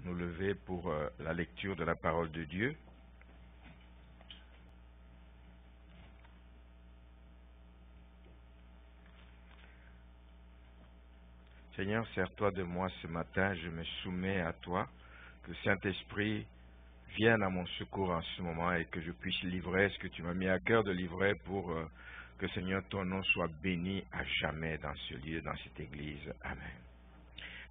nous lever pour la lecture de la parole de Dieu. Seigneur, sers-toi de moi ce matin, je me soumets à toi, que le Saint-Esprit vienne à mon secours en ce moment et que je puisse livrer ce que tu m'as mis à cœur de livrer pour que, Seigneur, ton nom soit béni à jamais dans ce lieu, dans cette église. Amen.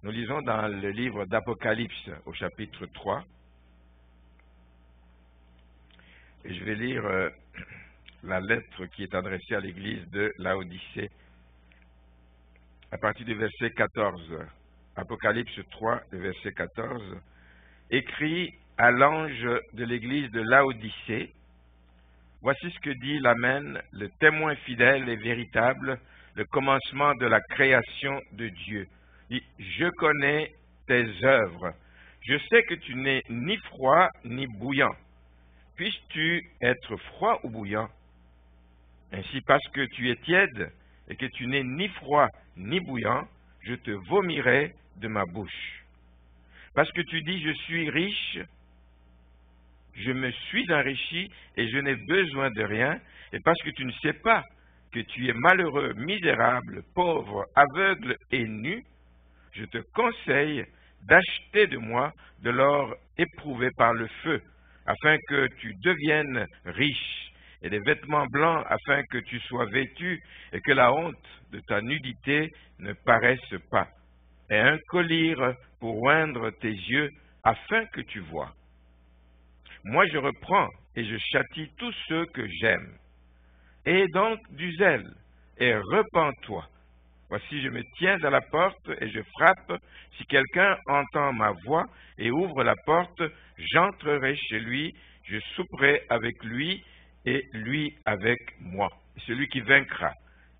Nous lisons dans le livre d'Apocalypse au chapitre 3 et je vais lire la lettre qui est adressée à l'église de Laodicée à partir du verset 14. Apocalypse 3, verset 14. Écrit à l'ange de l'église de Laodicée, voici ce que dit l'Amen, le témoin fidèle et véritable, le commencement de la création de Dieu. Il dit, je connais tes œuvres. Je sais que tu n'es ni froid ni bouillant. Puisses-tu être froid ou bouillant? Ainsi, parce que tu es tiède et que tu n'es ni froid ni bouillant, je te vomirai de ma bouche. Parce que tu dis, je suis riche, je me suis enrichi et je n'ai besoin de rien, et parce que tu ne sais pas que tu es malheureux, misérable, pauvre, aveugle et nu, je te conseille d'acheter de moi de l'or éprouvé par le feu, afin que tu deviennes riche, et des vêtements blancs afin que tu sois vêtu, et que la honte de ta nudité ne paraisse pas, et un collier pour oindre tes yeux, afin que tu vois. Moi je reprends et je châtie tous ceux que j'aime. Aie donc du zèle, et repens-toi. Voici, je me tiens à la porte et je frappe. Si quelqu'un entend ma voix et ouvre la porte, j'entrerai chez lui, je souperai avec lui et lui avec moi. Celui qui vaincra,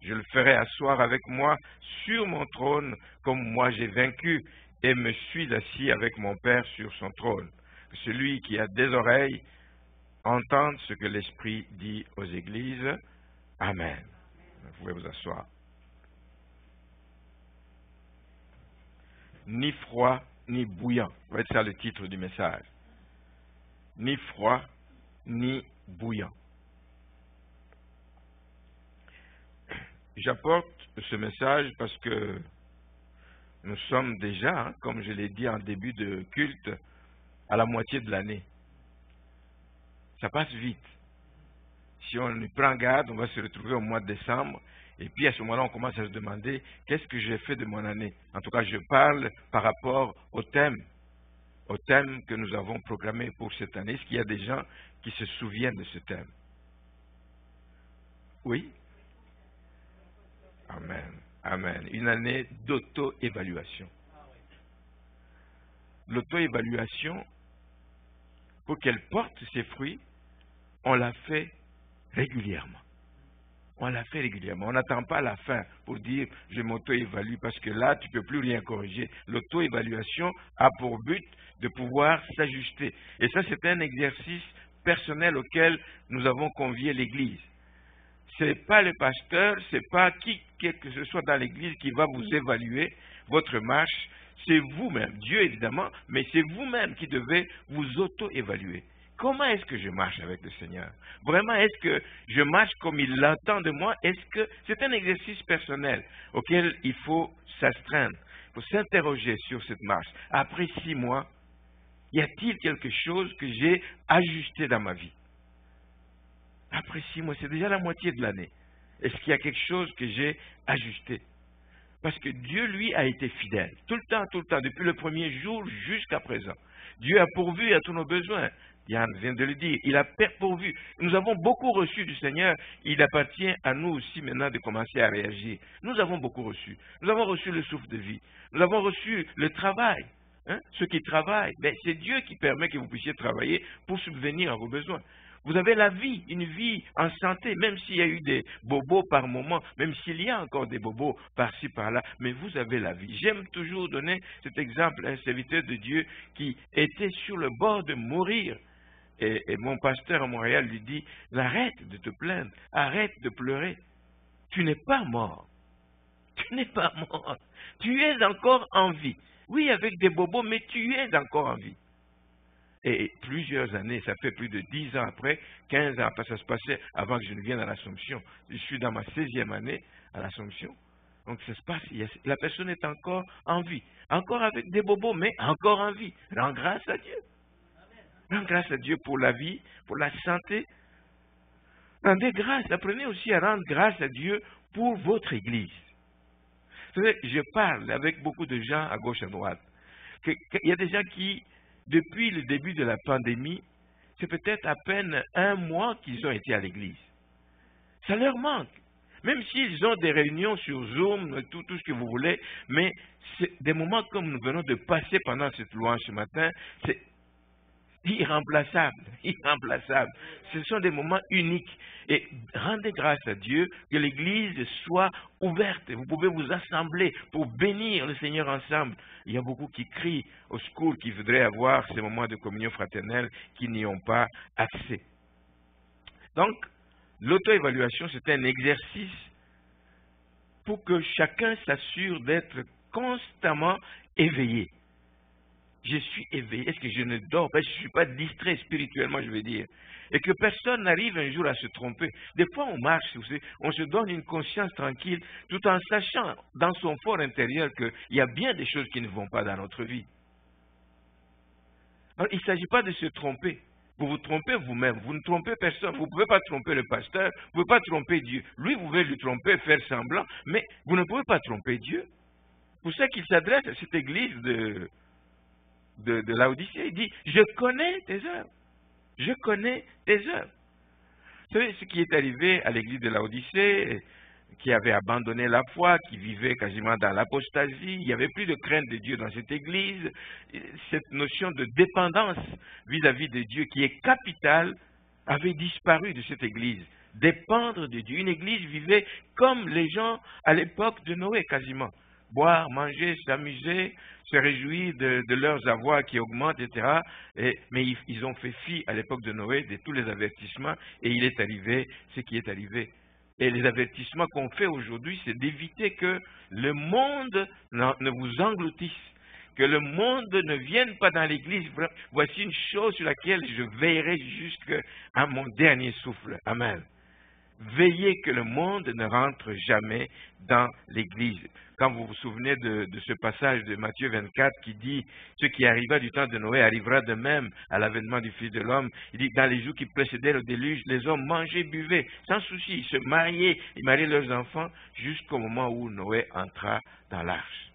je le ferai asseoir avec moi sur mon trône, comme moi j'ai vaincu et me suis assis avec mon Père sur son trône. Que celui qui a des oreilles entende ce que l'Esprit dit aux églises. Amen. Vous pouvez vous asseoir. Ni froid, ni bouillant. Ça va être ça le titre du message. Ni froid, ni bouillant. J'apporte ce message parce que nous sommes déjà, comme je l'ai dit en début de culte, à la moitié de l'année. Ça passe vite. Si on y prend garde, on va se retrouver au mois de décembre. Et puis à ce moment-là, on commence à se demander qu'est-ce que j'ai fait de mon année. En tout cas, je parle par rapport au thème que nous avons proclamé pour cette année. Est-ce qu'il y a des gens qui se souviennent de ce thème? Oui? Amen. Amen. Une année d'auto-évaluation. L'auto-évaluation, pour qu'elle porte ses fruits, on la fait régulièrement. On la fait régulièrement. On n'attend pas la fin pour dire je m'auto-évalue parce que là, tu ne peux plus rien corriger. L'auto-évaluation a pour but de pouvoir s'ajuster. Et ça, c'est un exercice personnel auquel nous avons convié l'Église. Ce n'est pas le pasteur, ce n'est pas qui que ce soit dans l'Église qui va vous évaluer votre marche. C'est vous-même, Dieu évidemment, mais c'est vous-même qui devez vous auto-évaluer. Comment est-ce que je marche avec le Seigneur? Vraiment, est-ce que je marche comme il l'entend de moi? Est-ce que c'est un exercice personnel auquel il faut s'astreindre, il faut s'interroger sur cette marche? Après 6 mois, y a-t-il quelque chose que j'ai ajusté dans ma vie? Après 6 mois, c'est déjà la moitié de l'année. Est-ce qu'il y a quelque chose que j'ai ajusté? Parce que Dieu, lui, a été fidèle. Tout le temps, depuis le premier jour jusqu'à présent. Dieu a pourvu à tous nos besoins. Yann vient de le dire, il a pourvu. Nous avons beaucoup reçu du Seigneur. Il appartient à nous aussi maintenant de commencer à réagir. Nous avons beaucoup reçu. Nous avons reçu le souffle de vie. Nous avons reçu le travail. Ceux qui travaillent, c'est Dieu qui permet que vous puissiez travailler pour subvenir à vos besoins. Vous avez la vie, une vie en santé, même s'il y a eu des bobos par moment, même s'il y a encore des bobos par-ci, par-là, mais vous avez la vie. J'aime toujours donner cet exemple à un serviteur de Dieu qui était sur le bord de mourir. Et mon pasteur à Montréal lui dit, arrête de te plaindre, arrête de pleurer. Tu n'es pas mort. Tu n'es pas mort. Tu es encore en vie. Oui, avec des bobos, mais tu es encore en vie. Et plusieurs années, ça fait plus de 10 ans après, 15 ans après, ça se passait avant que je ne vienne à l'Assomption. Je suis dans ma 16e année à l'Assomption. Donc ça se passe, la personne est encore en vie. Encore avec des bobos, mais encore en vie. Rends grâce à Dieu. Rends grâce à Dieu pour la vie, pour la santé. Rendez grâce. Apprenez aussi à rendre grâce à Dieu pour votre Église. Vous savez, je parle avec beaucoup de gens à gauche et à droite. Il y a des gens qui, depuis le début de la pandémie, c'est peut-être à peine un mois qu'ils ont été à l'église. Ça leur manque. Même s'ils ont des réunions sur Zoom, tout ce que vous voulez, mais c'est des moments comme nous venons de passer pendant cette louange ce matin, c'est irremplaçable, irremplaçable. Ce sont des moments uniques. Et rendez grâce à Dieu que l'Église soit ouverte. Vous pouvez vous assembler pour bénir le Seigneur ensemble. Il y a beaucoup qui crient au secours, qui voudraient avoir ces moments de communion fraternelle, qui n'y ont pas accès. Donc, l'auto-évaluation, c'est un exercice pour que chacun s'assure d'être constamment éveillé. Je suis éveillé. Est-ce que je ne dors pas? Je ne suis pas distrait spirituellement, je veux dire. Et que personne n'arrive un jour à se tromper. Des fois, on marche, vous savez, on se donne une conscience tranquille, tout en sachant dans son fort intérieur qu'il y a bien des choses qui ne vont pas dans notre vie. Alors, il ne s'agit pas de se tromper. Vous vous trompez vous-même. Vous ne trompez personne. Vous ne pouvez pas tromper le pasteur. Vous ne pouvez pas tromper Dieu. Lui, vous pouvez lui tromper, faire semblant. Mais vous ne pouvez pas tromper Dieu. Pour ça qu'il s'adresse à cette église de Laodicée, il dit, je connais tes œuvres. Je connais tes œuvres. Vous savez ce qui est arrivé à l'église de Laodicée, qui avait abandonné la foi, qui vivait quasiment dans l'apostasie, il n'y avait plus de crainte de Dieu dans cette église. Cette notion de dépendance vis-à-vis de Dieu qui est capitale avait disparu de cette église. Dépendre de Dieu. Une église vivait comme les gens à l'époque de Noé quasiment. Boire, manger, s'amuser, se réjouir de leurs avoirs qui augmentent, etc. Mais ils ont fait fi à l'époque de Noé de tous les avertissements et il est arrivé ce qui est arrivé. Et les avertissements qu'on fait aujourd'hui, c'est d'éviter que le monde ne vous engloutisse, que le monde ne vienne pas dans l'église. Voici une chose sur laquelle je veillerai jusqu'à mon dernier souffle. Amen. Veillez que le monde ne rentre jamais dans l'église. Quand vous vous souvenez de ce passage de Matthieu 24 qui dit « Ce qui arriva du temps de Noé arrivera de même à l'avènement du Fils de l'homme », il dit « Dans les jours qui précédaient le déluge, les hommes mangeaient, buvaient, sans souci, ils se mariaient, ils mariaient leurs enfants, jusqu'au moment où Noé entra dans l'arche. »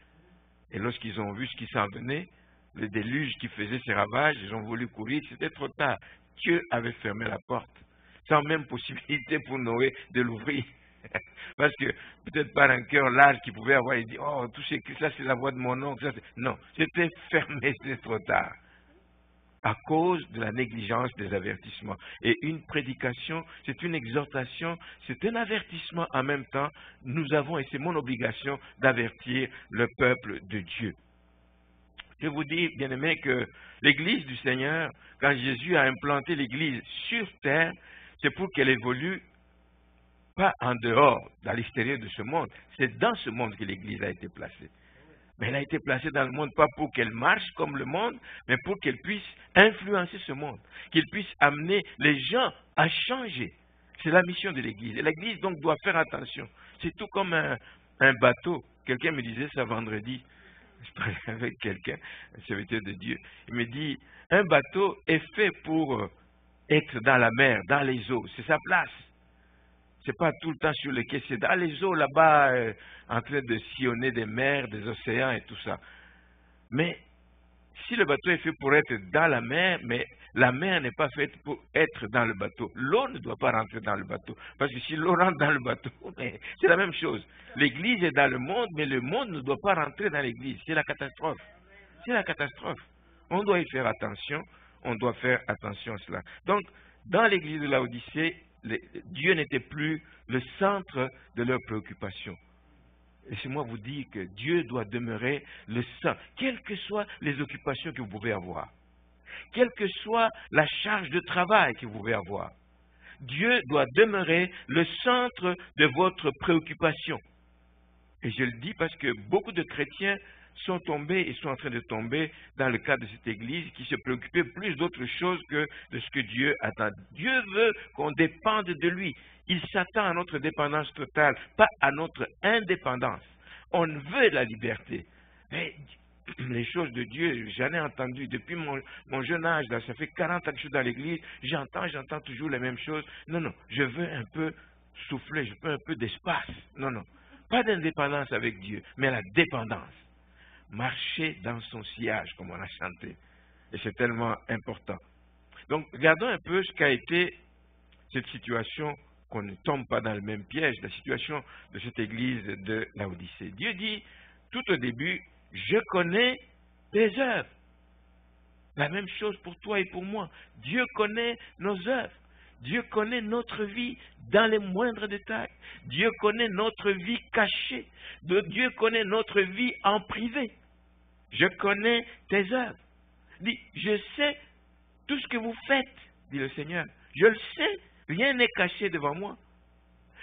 Et lorsqu'ils ont vu ce qui s'en venait, le déluge qui faisait ses ravages, ils ont voulu courir, c'était trop tard. Dieu avait fermé la porte, sans même possibilité pour Noé de l'ouvrir. Parce que peut-être par un cœur large qu'il pouvait avoir, il dit, oh, tout c'est que ça c'est la voix de mon oncle. Non, c'était fermé, c'était trop tard. À cause de la négligence des avertissements. Et une prédication, c'est une exhortation, c'est un avertissement en même temps. Nous avons, et c'est mon obligation, d'avertir le peuple de Dieu. Je vous dis, bien aimé, que l'église du Seigneur, quand Jésus a implanté l'église sur terre, c'est pour qu'elle évolue pas en dehors, à l'extérieur de ce monde. C'est dans ce monde que l'Église a été placée. Mais elle a été placée dans le monde pas pour qu'elle marche comme le monde, mais pour qu'elle puisse influencer ce monde, qu'elle puisse amener les gens à changer. C'est la mission de l'Église. Et l'Église donc doit faire attention. C'est tout comme un bateau. Quelqu'un me disait ça vendredi, je parlais avec quelqu'un, un serviteur de Dieu. Il me dit, un bateau est fait pour être dans la mer, dans les eaux. C'est sa place. C'est pas tout le temps sur les quais, c'est dans les eaux là-bas, en train de sillonner des mers, des océans et tout ça. Mais si le bateau est fait pour être dans la mer, mais la mer n'est pas faite pour être dans le bateau. L'eau ne doit pas rentrer dans le bateau. Parce que si l'eau rentre dans le bateau, c'est la même chose. L'Église est dans le monde, mais le monde ne doit pas rentrer dans l'Église. C'est la catastrophe. C'est la catastrophe. On doit y faire attention. On doit faire attention à cela. Donc, dans l'Église de Laodicée, Dieu n'était plus le centre de leurs préoccupations. Laissez-moi vous dire que Dieu doit demeurer le centre, quelles que soient les occupations que vous pouvez avoir, quelle que soit la charge de travail que vous pouvez avoir. Dieu doit demeurer le centre de votre préoccupation. Et je le dis parce que beaucoup de chrétiens sont tombés et sont en train de tomber dans le cadre de cette Église qui se préoccupait plus d'autre chose que de ce que Dieu attend. Dieu veut qu'on dépende de lui. Il s'attend à notre dépendance totale, pas à notre indépendance. On veut la liberté. Mais les choses de Dieu, j'en ai entendu depuis mon jeune âge, là, ça fait 40 ans que je suis dans l'église, j'entends toujours les mêmes choses. Non, non, je veux un peu souffler, je veux un peu d'espace. Non, non, pas d'indépendance avec Dieu, mais la dépendance. Marcher dans son sillage, comme on a chanté. Et c'est tellement important. Donc, regardons un peu ce qu'a été cette situation, qu'on ne tombe pas dans le même piège, la situation de cette église de Laodicée. Dieu dit, tout au début, je connais tes œuvres. La même chose pour toi et pour moi. Dieu connaît nos œuvres. Dieu connaît notre vie dans les moindres détails. Dieu connaît notre vie cachée. Dieu connaît notre vie en privé. Je connais tes œuvres. Dit, je sais tout ce que vous faites, dit le Seigneur. Je le sais, rien n'est caché devant moi.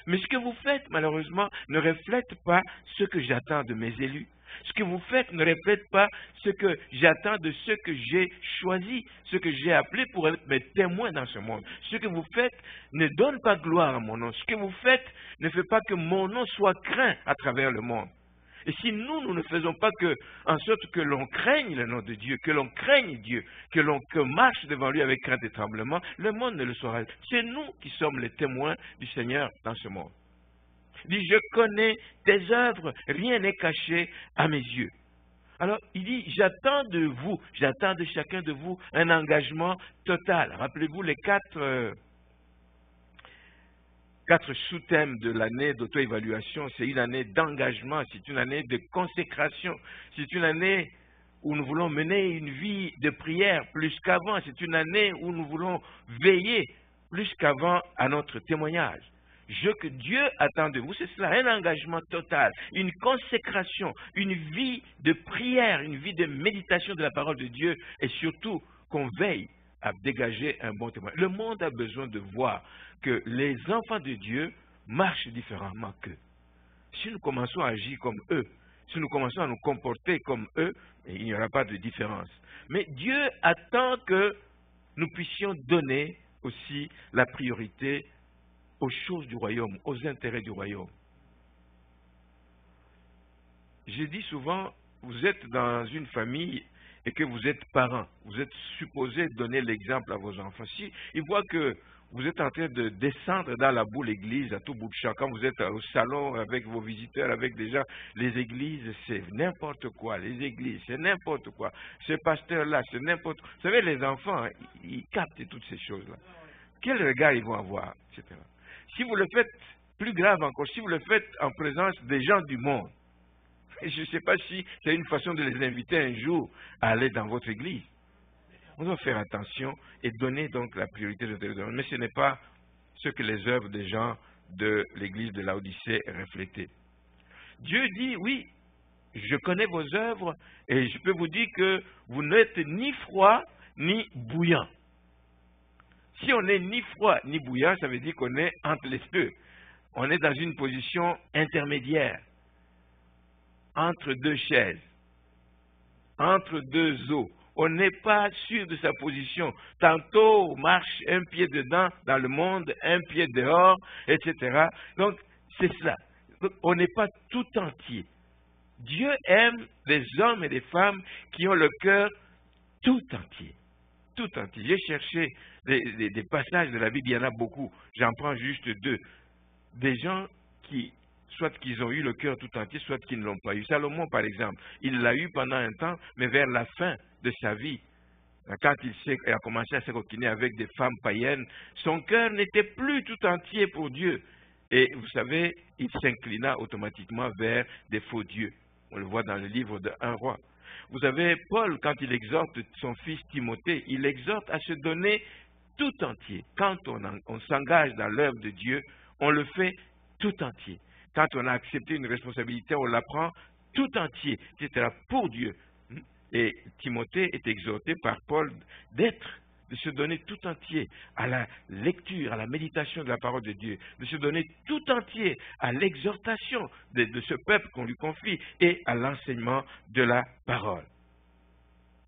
Mais ce que vous faites, malheureusement, ne reflète pas ce que j'attends de mes élus. Ce que vous faites ne reflète pas ce que j'attends de ceux que j'ai choisis, ceux que j'ai appelés pour être mes témoins dans ce monde. Ce que vous faites ne donne pas gloire à mon nom. Ce que vous faites ne fait pas que mon nom soit craint à travers le monde. Et si nous ne faisons pas en sorte que l'on craigne le nom de Dieu, que l'on craigne Dieu, que marche devant lui avec crainte et tremblement, le monde ne le saura. C'est nous qui sommes les témoins du Seigneur dans ce monde. Il dit, je connais tes œuvres, rien n'est caché à mes yeux. Alors, il dit, j'attends de vous, j'attends de chacun de vous un engagement total. Rappelez-vous les quatre sous-thèmes de l'année d'auto-évaluation. C'est une année d'engagement, c'est une année de consécration, c'est une année où nous voulons mener une vie de prière plus qu'avant, c'est une année où nous voulons veiller plus qu'avant à notre témoignage. Ce que Dieu attend de vous, c'est cela, un engagement total, une consécration, une vie de prière, une vie de méditation de la parole de Dieu et surtout qu'on veille à dégager un bon témoin. Le monde a besoin de voir que les enfants de Dieu marchent différemment qu'eux. Si nous commençons à agir comme eux, si nous commençons à nous comporter comme eux, il n'y aura pas de différence. Mais Dieu attend que nous puissions donner aussi la priorité aux choses du royaume, aux intérêts du royaume. Je dis souvent, vous êtes dans une famille et que vous êtes parents, vous êtes supposé donner l'exemple à vos enfants. Si ils voient que vous êtes en train de descendre dans la boue l'église à tout bout de champ, quand vous êtes au salon avec vos visiteurs, avec des gens, les églises, c'est n'importe quoi. Les églises, c'est n'importe quoi. Ce pasteur-là, c'est n'importe quoi. Vous savez, les enfants, ils captent toutes ces choses-là. Quel regard ils vont avoir, etc. Si vous le faites plus grave encore, si vous le faites en présence des gens du monde, je ne sais pas si c'est une façon de les inviter un jour à aller dans votre église. On doit faire attention et donner donc la priorité de Dieu. Mais ce n'est pas ce que les œuvres des gens de l'église de Laodicée reflétaient. Dieu dit, oui, je connais vos œuvres et je peux vous dire que vous n'êtes ni froid ni bouillant. Si on n'est ni froid ni bouillant, ça veut dire qu'on est entre les deux. On est dans une position intermédiaire, entre deux chaises, entre deux eaux. On n'est pas sûr de sa position. Tantôt, on marche un pied dedans dans le monde, un pied dehors, etc. Donc, c'est cela. Donc, on n'est pas tout entier. Dieu aime les hommes et les femmes qui ont le cœur tout entier. Tout entier. J'ai cherché des passages de la Bible, il y en a beaucoup. J'en prends juste deux. Des gens qui, soit qu'ils ont eu le cœur tout entier, soit qu'ils ne l'ont pas eu. Salomon, par exemple, il l'a eu pendant un temps, mais vers la fin de sa vie, quand il a commencé à se coquiner avec des femmes païennes, son cœur n'était plus tout entier pour Dieu. Et vous savez, il s'inclina automatiquement vers des faux dieux. On le voit dans le livre de 1 Roi. Vous avez Paul, quand il exhorte son fils Timothée, il exhorte à se donner tout entier. Quand on s'engage dans l'œuvre de Dieu, on le fait tout entier. Quand on a accepté une responsabilité, on la prend tout entier, etc. pour Dieu. Et Timothée est exhorté par Paul d'être de se donner tout entier à la lecture, à la méditation de la parole de Dieu, de se donner tout entier à l'exhortation de ce peuple qu'on lui confie et à l'enseignement de la parole.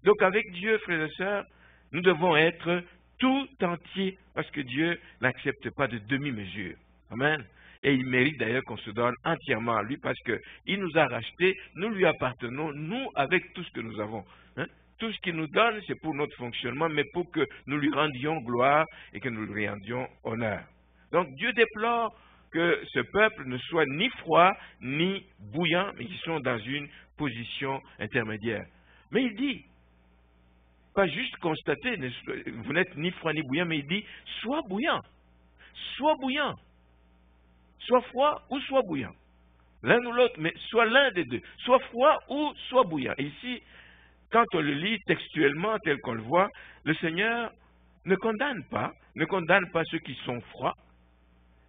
Donc avec Dieu, frères et sœurs, nous devons être tout entier parce que Dieu n'accepte pas de demi-mesure. Amen. Et il mérite d'ailleurs qu'on se donne entièrement à lui parce qu'il nous a rachetés, nous lui appartenons, nous avec tout ce que nous avons. Hein? Tout ce qu'il nous donne, c'est pour notre fonctionnement, mais pour que nous lui rendions gloire et que nous lui rendions honneur. Donc Dieu déplore que ce peuple ne soit ni froid ni bouillant, mais qu'ils sont dans une position intermédiaire. Mais il dit, pas juste constater, vous n'êtes ni froid ni bouillant, mais il dit, sois bouillant, sois bouillant, soit froid ou soit bouillant. L'un ou l'autre, mais soit l'un des deux, soit froid ou soit bouillant. Et ici, quand on le lit textuellement tel qu'on le voit, le Seigneur ne condamne pas ceux qui sont froids.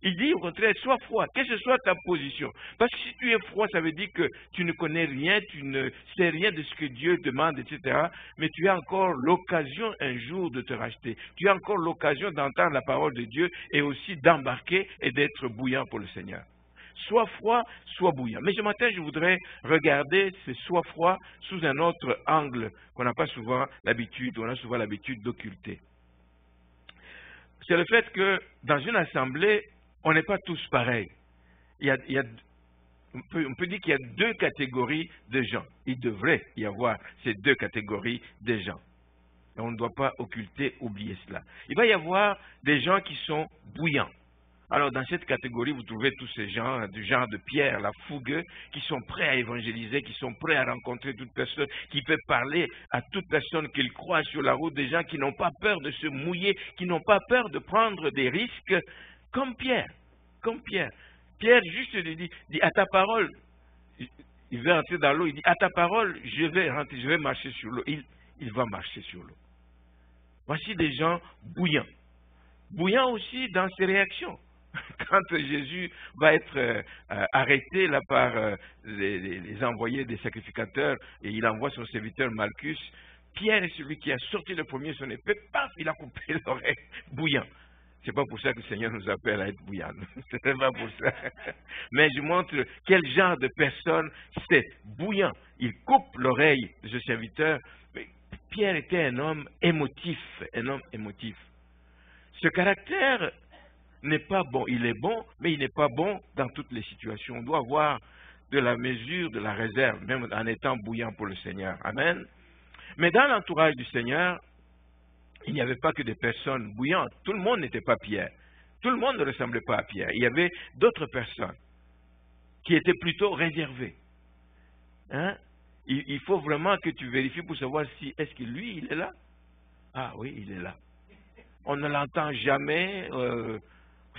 Il dit au contraire, sois froid, que ce soit ta position. Parce que si tu es froid, ça veut dire que tu ne connais rien, tu ne sais rien de ce que Dieu demande, etc. Mais tu as encore l'occasion un jour de te racheter. Tu as encore l'occasion d'entendre la parole de Dieu et aussi d'embarquer et d'être bouillant pour le Seigneur. Soit froid, soit bouillant. Mais ce matin, je voudrais regarder ce soit froid sous un autre angle qu'on n'a pas souvent l'habitude, on a souvent l'habitude d'occulter. C'est le fait que dans une assemblée, on n'est pas tous pareils. On peut dire qu'il y a deux catégories de gens. Il devrait y avoir ces deux catégories de gens. Et on ne doit pas occulter, oublier cela. Il va y avoir des gens qui sont bouillants. Alors dans cette catégorie, vous trouvez tous ces gens du genre de Pierre, la fougueux, qui sont prêts à évangéliser, qui sont prêts à rencontrer toute personne, qui peuvent parler à toute personne qu'ils croisent sur la route, des gens qui n'ont pas peur de se mouiller, qui n'ont pas peur de prendre des risques, comme Pierre. Pierre juste lui dit à ta parole, il veut entrer dans l'eau, il dit à ta parole, je vais rentrer, je vais marcher sur l'eau. Il va marcher sur l'eau. Voici des gens bouillants. Bouillants aussi dans ses réactions. Quand Jésus va être arrêté là par les envoyés des sacrificateurs et il envoie son serviteur Malchus, Pierre est celui qui a sorti le premier son épée, paf, il a coupé l'oreille, bouillant. C'est pas pour ça que le Seigneur nous appelle à être bouillants. C'est pas pour ça. Mais je montre quel genre de personne c'est. Bouillant. Il coupe l'oreille de ce serviteur. Mais Pierre était un homme émotif. Ce caractère n'est pas bon. Il est bon, mais il n'est pas bon dans toutes les situations. On doit avoir de la mesure, de la réserve, même en étant bouillant pour le Seigneur. Amen. Mais dans l'entourage du Seigneur, il n'y avait pas que des personnes bouillantes. Tout le monde n'était pas Pierre. Tout le monde ne ressemblait pas à Pierre. Il y avait d'autres personnes qui étaient plutôt réservées. Hein? Il faut vraiment que tu vérifies pour savoir si, est-ce que lui, il est là? Ah oui, il est là. On ne l'entend jamais, on ne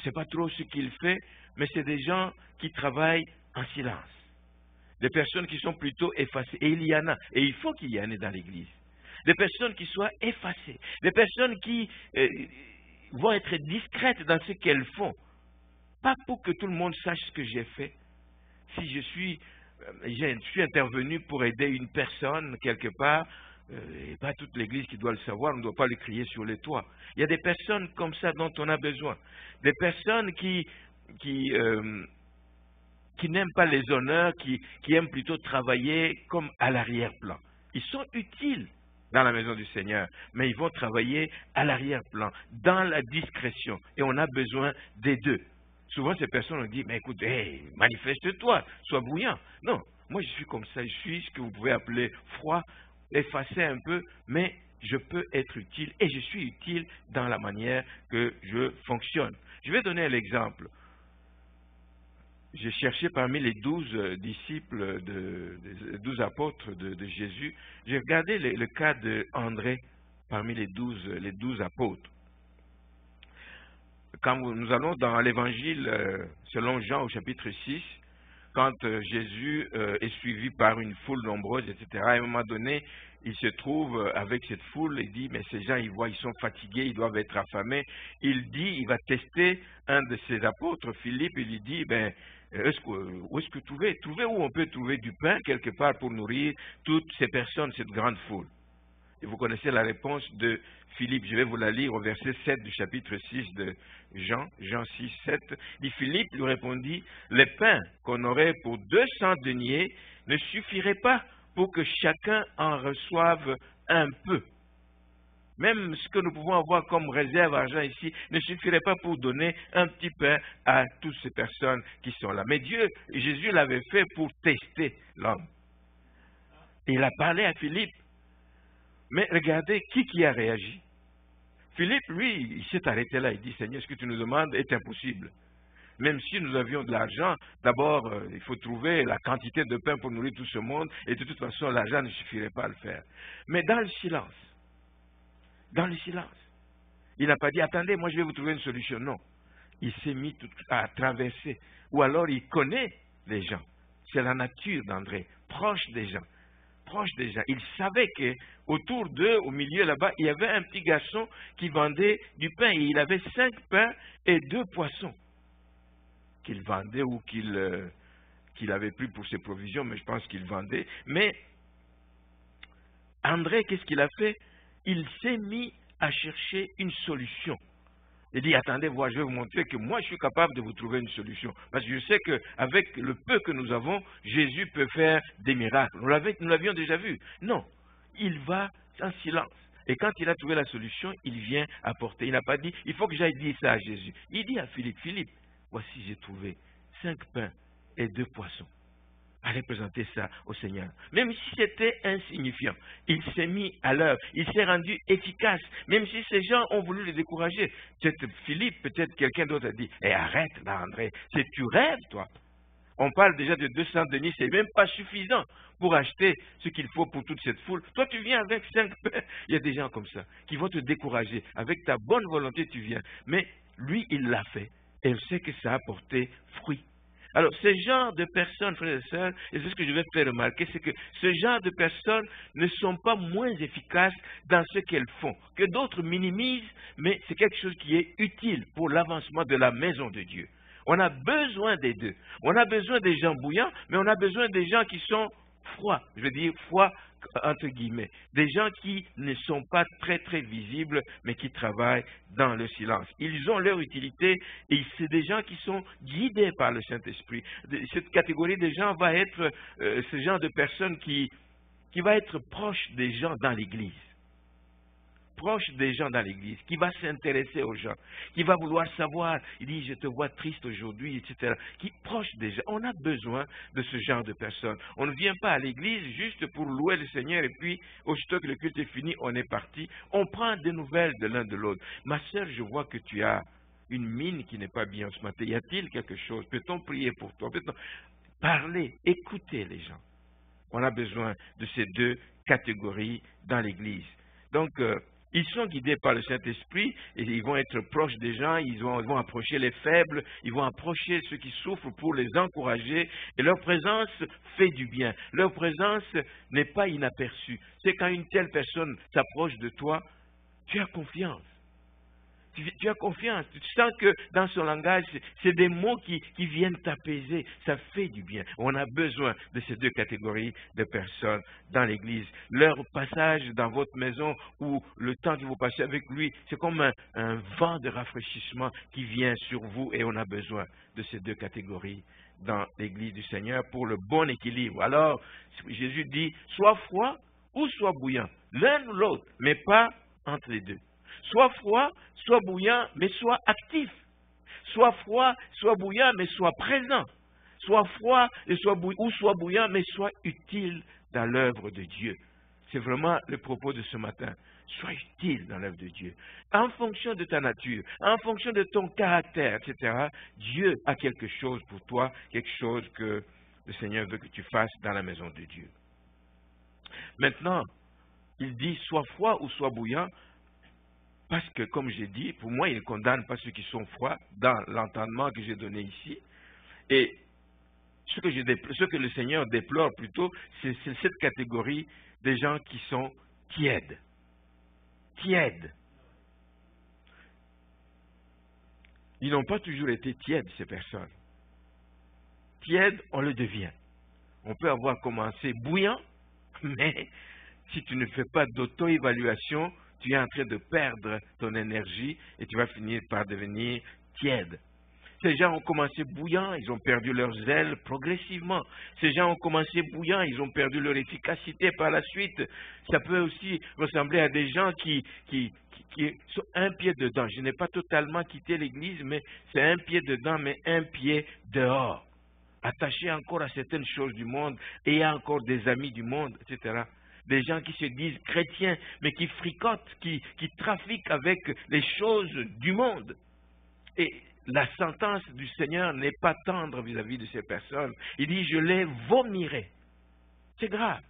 sait pas trop ce qu'il fait, mais c'est des gens qui travaillent en silence. Des personnes qui sont plutôt effacées. Et il y en a. Et il faut qu'il y en ait dans l'Église. Des personnes qui soient effacées, des personnes qui vont être discrètes dans ce qu'elles font. Pas pour que tout le monde sache ce que j'ai fait. Si je suis intervenu pour aider une personne quelque part, et pas toute l'Église qui doit le savoir, on ne doit pas le crier sur les toits. Il y a des personnes comme ça dont on a besoin. Des personnes qui n'aiment pas les honneurs, qui aiment plutôt travailler comme à l'arrière-plan. Ils sont utiles dans la maison du Seigneur, mais ils vont travailler à l'arrière-plan, dans la discrétion, et on a besoin des deux. Souvent, ces personnes ont dit, mais écoute, hey, manifeste-toi, sois bouillant. Non, moi je suis comme ça, je suis ce que vous pouvez appeler froid, effacé un peu, mais je peux être utile, et je suis utile dans la manière que je fonctionne. Je vais donner l'exemple. J'ai cherché parmi les 12 disciples, les 12 apôtres de Jésus, j'ai regardé le cas d'André parmi les 12 apôtres. Quand nous allons dans l'évangile selon Jean au chapitre 6, quand Jésus est suivi par une foule nombreuse, etc., à un moment donné, il se trouve avec cette foule et dit, mais ces gens, ils voient, ils sont fatigués, ils doivent être affamés. Il va tester un de ses apôtres, Philippe, il lui dit, où est-ce que trouver où on peut trouver du pain quelque part pour nourrir toutes ces personnes, cette grande foule. Et vous connaissez la réponse de Philippe. Je vais vous la lire au verset 7 du chapitre 6 de Jean, Jean 6, 7. Il dit, Philippe lui répondit, les pains qu'on aurait pour 200 deniers ne suffiraient pas pour que chacun en reçoive un peu. Même ce que nous pouvons avoir comme réserve argent ici ne suffirait pas pour donner un petit pain à toutes ces personnes qui sont là. Mais Jésus l'avait fait pour tester l'homme. Il a parlé à Philippe. Mais regardez qui a réagi. Philippe, lui, il s'est arrêté là. Il dit, Seigneur, ce que tu nous demandes est impossible. Même si nous avions de l'argent, d'abord, il faut trouver la quantité de pain pour nourrir tout ce monde. Et de toute façon, l'argent ne suffirait pas à le faire. Mais dans le silence, il n'a pas dit, attendez, moi je vais vous trouver une solution. Non. Il s'est mis à traverser. Ou alors, il connaît les gens. C'est la nature d'André, proche des gens. Il savait qu'autour d'eux, au milieu là-bas, il y avait un petit garçon qui vendait du pain. Et il avait 5 pains et 2 poissons qu'il vendait ou qu'il avait pris pour ses provisions, mais je pense qu'il vendait. Mais André, qu'est-ce qu'il a fait? Il s'est mis à chercher une solution. Il dit, attendez, je vais vous montrer que moi, je suis capable de vous trouver une solution. Parce que je sais qu'avec le peu que nous avons, Jésus peut faire des miracles. Nous l'avions déjà vu. Non, il va en silence. Et quand il a trouvé la solution, il vient apporter. Il n'a pas dit, il faut que j'aille dire ça à Jésus. Il dit à Philippe, Philippe, voici j'ai trouvé 5 pains et 2 poissons. Allez présenter ça au Seigneur. Même si c'était insignifiant, il s'est mis à l'œuvre, il s'est rendu efficace, même si ces gens ont voulu le décourager. Peut-être Philippe, peut-être quelqu'un d'autre a dit, arrête là André, tu rêves toi. On parle déjà de 200 deniers, c'est même pas suffisant pour acheter ce qu'il faut pour toute cette foule. Toi tu viens avec 5 pains, il y a des gens comme ça qui vont te décourager. Avec ta bonne volonté tu viens. Mais lui il l'a fait et il sait que ça a porté fruit. Alors, ce genre de personnes, frères et sœurs, et c'est ce que je vais faire remarquer, c'est que ce genre de personnes ne sont pas moins efficaces dans ce qu'elles font, que d'autres minimisent, mais c'est quelque chose qui est utile pour l'avancement de la maison de Dieu. On a besoin des deux. On a besoin des gens bouillants, mais on a besoin des gens qui sont froids. Je veux dire froids entre guillemets. Des gens qui ne sont pas très très visibles, mais qui travaillent dans le silence. Ils ont leur utilité et c'est des gens qui sont guidés par le Saint-Esprit. Cette catégorie de gens va être ce genre de personnes qui va être proche des gens dans l'Église. Proche des gens dans l'église, qui va s'intéresser aux gens, qui va vouloir savoir, il dit, je te vois triste aujourd'hui, etc. Qui proche des gens. On a besoin de ce genre de personnes. On ne vient pas à l'église juste pour louer le Seigneur et puis, aussitôt que le culte est fini, on est parti. On prend des nouvelles de l'un de l'autre. Ma sœur, je vois que tu as une mine qui n'est pas bien ce matin. Y a-t-il quelque chose? Peut-on prier pour toi? Peut-on parler, écouter les gens? On a besoin de ces deux catégories dans l'église. Donc, ils sont guidés par le Saint-Esprit et ils vont être proches des gens, ils vont approcher les faibles, ils vont approcher ceux qui souffrent pour les encourager et leur présence fait du bien. Leur présence n'est pas inaperçue. C'est quand une telle personne s'approche de toi, tu as confiance. Tu as confiance, tu sens que dans son langage, c'est des mots qui viennent t'apaiser, ça fait du bien. On a besoin de ces deux catégories de personnes dans l'Église. Leur passage dans votre maison ou le temps que vous passez avec lui, c'est comme un vent de rafraîchissement qui vient sur vous et on a besoin de ces deux catégories dans l'Église du Seigneur pour le bon équilibre. Alors, Jésus dit, soit froid ou soit bouillant, l'un ou l'autre, mais pas entre les deux. Soit froid, soit bouillant, mais soit actif. Soit froid, soit bouillant, mais soit présent. Soit froid et soit bouillant, mais soit utile dans l'œuvre de Dieu. C'est vraiment le propos de ce matin. Sois utile dans l'œuvre de Dieu. En fonction de ta nature, en fonction de ton caractère, etc., Dieu a quelque chose pour toi, quelque chose que le Seigneur veut que tu fasses dans la maison de Dieu. Maintenant, il dit soit froid ou soit bouillant, parce que, comme j'ai dit, pour moi, il ne condamne pas ceux qui sont froids dans l'entendement que j'ai donné ici. Et ce que le Seigneur déplore plutôt, c'est cette catégorie des gens qui sont tièdes. Tièdes. Ils n'ont pas toujours été tièdes, ces personnes. Tièdes, on le devient. On peut avoir commencé bouillant, mais si tu ne fais pas d'auto-évaluation, tu es en train de perdre ton énergie et tu vas finir par devenir tiède. Ces gens ont commencé bouillants, ils ont perdu leur zèle progressivement. Ces gens ont commencé bouillants, ils ont perdu leur efficacité par la suite. Ça peut aussi ressembler à des gens qui sont un pied dedans. Je n'ai pas totalement quitté l'église, mais c'est un pied dedans, mais un pied dehors. Attachés encore à certaines choses du monde, ayant encore des amis du monde, etc. Des gens qui se disent chrétiens, mais qui fricotent, qui trafiquent avec les choses du monde. Et la sentence du Seigneur n'est pas tendre vis-à-vis de ces personnes. Il dit, je les vomirai. C'est grave.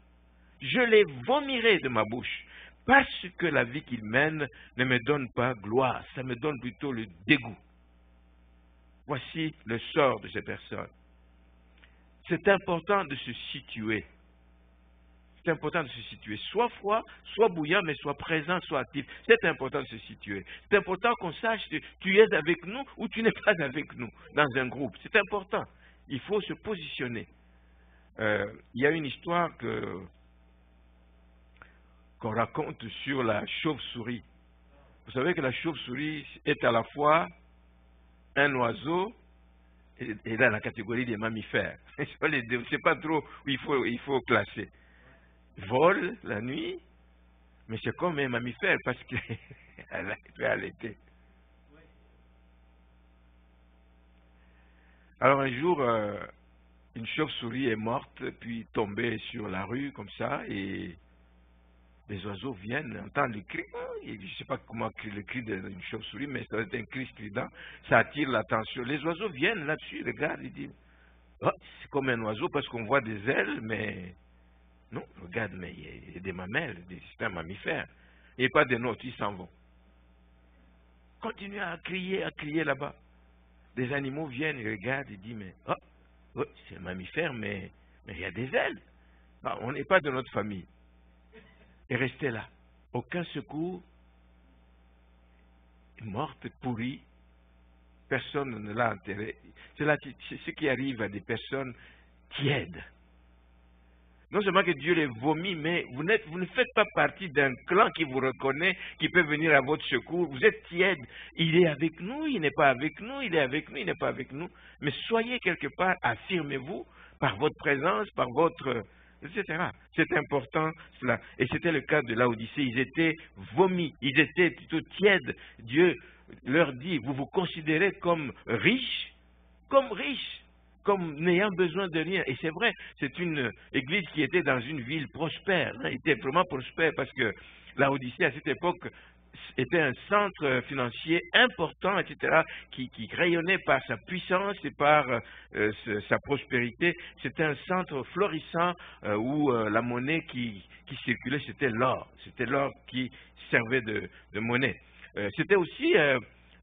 Je les vomirai de ma bouche, parce que la vie qu'ils mènent ne me donne pas gloire, ça me donne plutôt le dégoût. Voici le sort de ces personnes. C'est important de se situer. C'est important de se situer, soit froid, soit bouillant, mais soit présent, soit actif. C'est important de se situer. C'est important qu'on sache que tu es avec nous ou tu n'es pas avec nous dans un groupe. C'est important. Il faut se positionner. Il y a une histoire qu'on raconte sur la chauve-souris. Vous savez que la chauve-souris est à la fois un oiseau et dans la catégorie des mammifères. Je ne sais pas trop où il faut classer. Vole la nuit, mais c'est comme un mammifère parce qu'elle peut allaiter. Alors un jour, une chauve-souris est morte, puis tombée sur la rue comme ça, et les oiseaux viennent, entendent le cri. Je ne sais pas comment le cri d'une chauve-souris, mais ça doit être un cri strident, ça attire l'attention. Les oiseaux viennent là-dessus, regardent, ils disent, oh, c'est comme un oiseau parce qu'on voit des ailes, mais non, regarde, mais il y a des mamelles, c'est un mammifère. Il n'y a pas de nôtres, ils s'en vont. Continuez à crier là-bas. Des animaux viennent, ils regardent, ils disent, mais oh, c'est un mammifère, mais il y a des ailes. Non, on n'est pas de notre famille. Et restez là. Aucun secours, morte, pourrie, personne ne l'a enterré. C'est ce qui arrive à des personnes tièdes. Non seulement que Dieu les vomit, mais vous ne faites pas partie d'un clan qui vous reconnaît, qui peut venir à votre secours. Vous êtes tiède. Il est avec nous, il n'est pas avec nous, il est avec nous, il n'est pas avec nous. Mais soyez quelque part, affirmez-vous par votre présence, par votre... etc. C'est important cela. Et c'était le cas de Laodicée. Ils étaient vomis, ils étaient plutôt tièdes. Dieu leur dit, vous vous considérez comme riches, comme n'ayant besoin de rien. Et c'est vrai, c'est une église qui était dans une ville prospère. Elle était vraiment prospère parce que Laodicée, à cette époque, était un centre financier important, etc., qui rayonnait par sa puissance et par sa prospérité. C'était un centre florissant où la monnaie qui circulait, c'était l'or. C'était l'or qui servait de monnaie. C'était aussi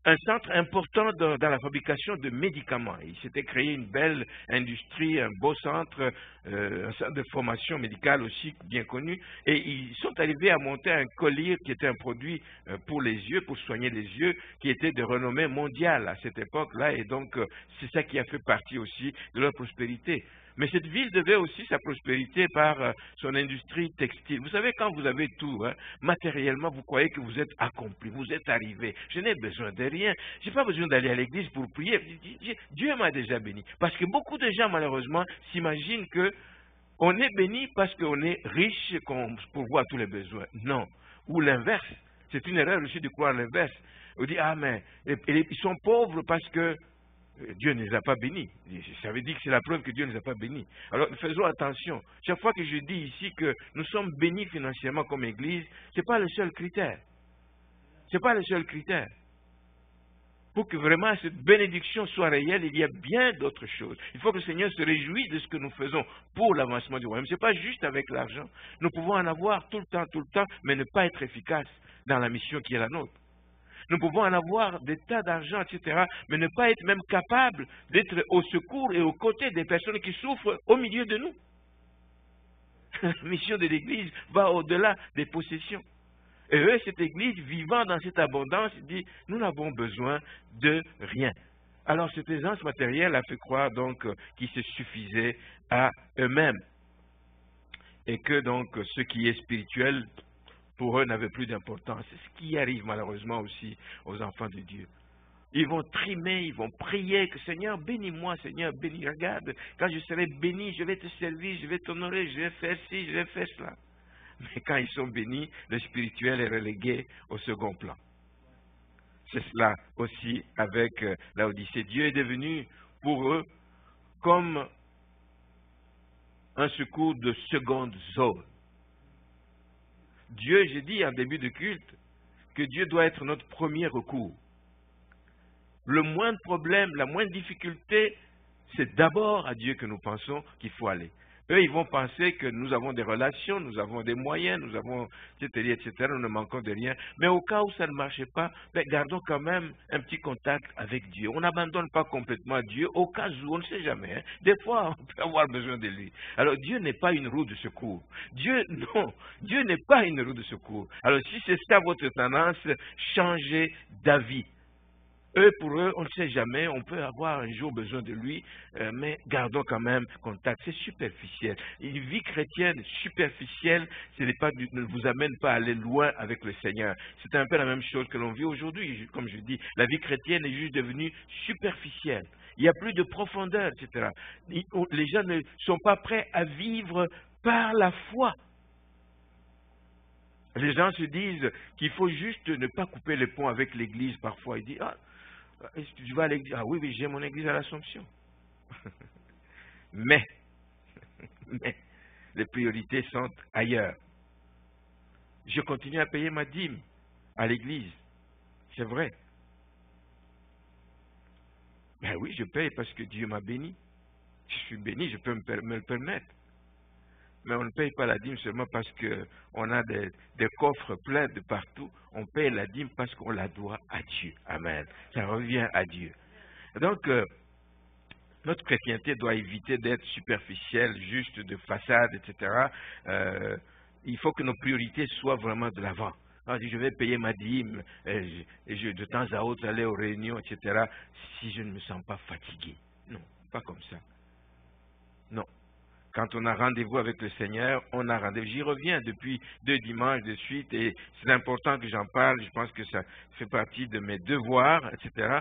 un centre important dans la fabrication de médicaments. Il s'était créé une belle industrie, un beau centre, un centre de formation médicale aussi bien connu. Et ils sont arrivés à monter un collyre qui était un produit pour les yeux, pour soigner les yeux, qui était de renommée mondiale à cette époque-là. Et donc, c'est ça qui a fait partie aussi de leur prospérité. Mais cette ville devait aussi sa prospérité par son industrie textile. Vous savez, quand vous avez tout, matériellement, vous croyez que vous êtes accompli, vous êtes arrivé. Je n'ai besoin de rien. Je n'ai pas besoin d'aller à l'église pour prier. Dieu m'a déjà béni. Parce que beaucoup de gens, malheureusement, s'imaginent qu'on est béni parce qu'on est riche, qu'on pourvoit tous les besoins. Non. Ou l'inverse. C'est une erreur aussi de croire l'inverse. On dit, ah mais, ils sont pauvres parce que Dieu ne les a pas bénis. Ça veut dire que c'est la preuve que Dieu ne les a pas bénis. Alors, faisons attention. Chaque fois que je dis ici que nous sommes bénis financièrement comme Église, ce n'est pas le seul critère. Ce n'est pas le seul critère. Pour que vraiment cette bénédiction soit réelle, il y a bien d'autres choses. Il faut que le Seigneur se réjouisse de ce que nous faisons pour l'avancement du royaume. Ce n'est pas juste avec l'argent. Nous pouvons en avoir tout le temps, mais ne pas être efficaces dans la mission qui est la nôtre. Nous pouvons en avoir des tas d'argent, etc., mais ne pas être même capable d'être au secours et aux côtés des personnes qui souffrent au milieu de nous. La mission de l'Église va au-delà des possessions. Et eux, cette Église, vivant dans cette abondance, dit, nous n'avons besoin de rien. Alors cette aisance matérielle a fait croire donc qu'ils se suffisaient à eux-mêmes. et que donc ce qui est spirituel, pour eux, n'avait plus d'importance. C'est ce qui arrive malheureusement aussi aux enfants de Dieu. Ils vont trimer, ils vont prier que Seigneur, bénis-moi, Seigneur, bénis. Regarde, quand je serai béni, je vais te servir, je vais t'honorer, je vais faire ci, je vais faire cela. Mais quand ils sont bénis, le spirituel est relégué au second plan. C'est cela aussi avec Laodicée. Dieu est devenu pour eux comme un secours de seconde zone. Dieu, j'ai dit en début de culte, que Dieu doit être notre premier recours. Le moindre problème, la moindre difficulté, c'est d'abord à Dieu que nous pensons qu'il faut aller. Eux, ils vont penser que nous avons des relations, nous avons des moyens, nous avons, etc., nous ne manquons de rien. Mais au cas où ça ne marchait pas, gardons quand même un petit contact avec Dieu. On n'abandonne pas complètement Dieu, au cas où, on ne sait jamais. Hein. Des fois, on peut avoir besoin de lui. Alors, Dieu n'est pas une roue de secours. Dieu n'est pas une roue de secours. Alors, si c'est ça votre tendance, changez d'avis. Pour eux, on ne sait jamais, on peut avoir un jour besoin de lui, mais gardons quand même contact. C'est superficiel. Une vie chrétienne superficielle, ne vous amène pas à aller loin avec le Seigneur. C'est un peu la même chose que l'on vit aujourd'hui. Comme je dis, la vie chrétienne est juste devenue superficielle. Il n'y a plus de profondeur, etc. Les gens ne sont pas prêts à vivre par la foi. Les gens se disent qu'il faut juste ne pas couper les ponts avec l'Église parfois. Ils disent, est-ce que tu vas à l'église? Ah oui, j'ai mon église à l'Assomption. mais, les priorités sont ailleurs. Je continue à payer ma dîme à l'église. C'est vrai. Ben oui, je paye parce que Dieu m'a béni. Je suis béni, je peux me le permettre. Mais on ne paye pas la dîme seulement parce qu'on a des coffres pleins de partout. On paye la dîme parce qu'on la doit à Dieu. Amen. Ça revient à Dieu. Donc, notre chrétienté doit éviter d'être superficielle, juste de façade, etc. Il faut que nos priorités soient vraiment de l'avant. Je vais payer ma dîme, et de temps à autre aller aux réunions, etc. Si je ne me sens pas fatigué. Non, pas comme ça. Non. Quand on a rendez-vous avec le Seigneur, on a rendez-vous. J'y reviens depuis 2 dimanches de suite et c'est important que j'en parle. Je pense que ça fait partie de mes devoirs, etc.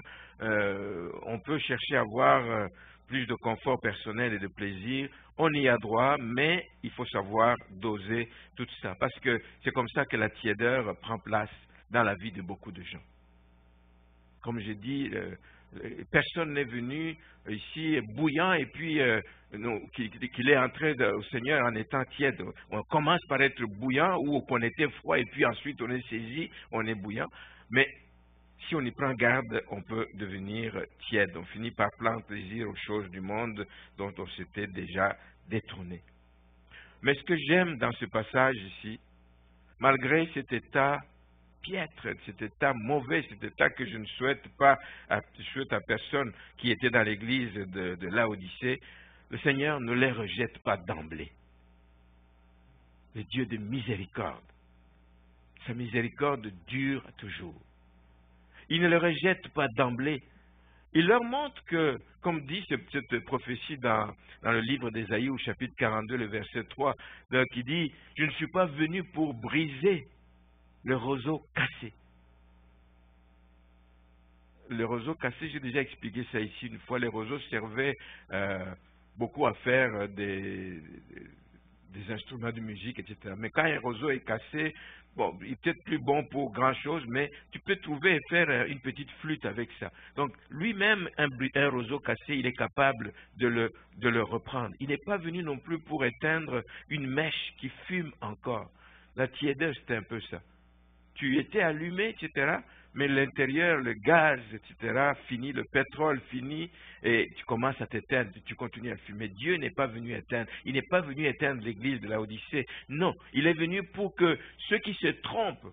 On peut chercher à avoir plus de confort personnel et de plaisir. On y a droit, mais il faut savoir doser tout ça. Parce que c'est comme ça que la tiédeur prend place dans la vie de beaucoup de gens. Comme j'ai dit, personne n'est venu ici bouillant et puis qu'il est entré au Seigneur en étant tiède. On commence par être bouillant ou qu'on était froid et puis ensuite on est saisi, on est bouillant. Mais si on y prend garde, on peut devenir tiède. On finit par prendre plaisir aux choses du monde dont on s'était déjà détourné. Mais ce que j'aime dans ce passage ici, malgré cet état piètre, cet état mauvais, cet état que je ne souhaite à personne qui était dans l'église de Laodicée, le Seigneur ne les rejette pas d'emblée. Le Dieu de miséricorde, sa miséricorde dure toujours. Il ne les rejette pas d'emblée. Il leur montre que, comme dit cette prophétie dans le livre d'Ésaïe au chapitre 42, le verset 3, qui dit « Je ne suis pas venu pour briser le roseau cassé. » Le roseau cassé, j'ai déjà expliqué ça ici une fois, les roseaux servaient beaucoup à faire des instruments de musique, etc. Mais quand un roseau est cassé, bon, il est peut-être plus bon pour grand-chose, mais tu peux trouver et faire une petite flûte avec ça. Donc, lui-même, un roseau cassé, il est capable de le reprendre. Il n'est pas venu non plus pour éteindre une mèche qui fume encore. La tiédeur, c'était un peu ça. Tu étais allumé, etc., mais l'intérieur, le gaz, etc., fini, le pétrole fini, et tu commences à t'éteindre, tu continues à fumer. Dieu n'est pas venu éteindre. Il n'est pas venu éteindre l'église de Laodicée. Non, il est venu pour que ceux qui se trompent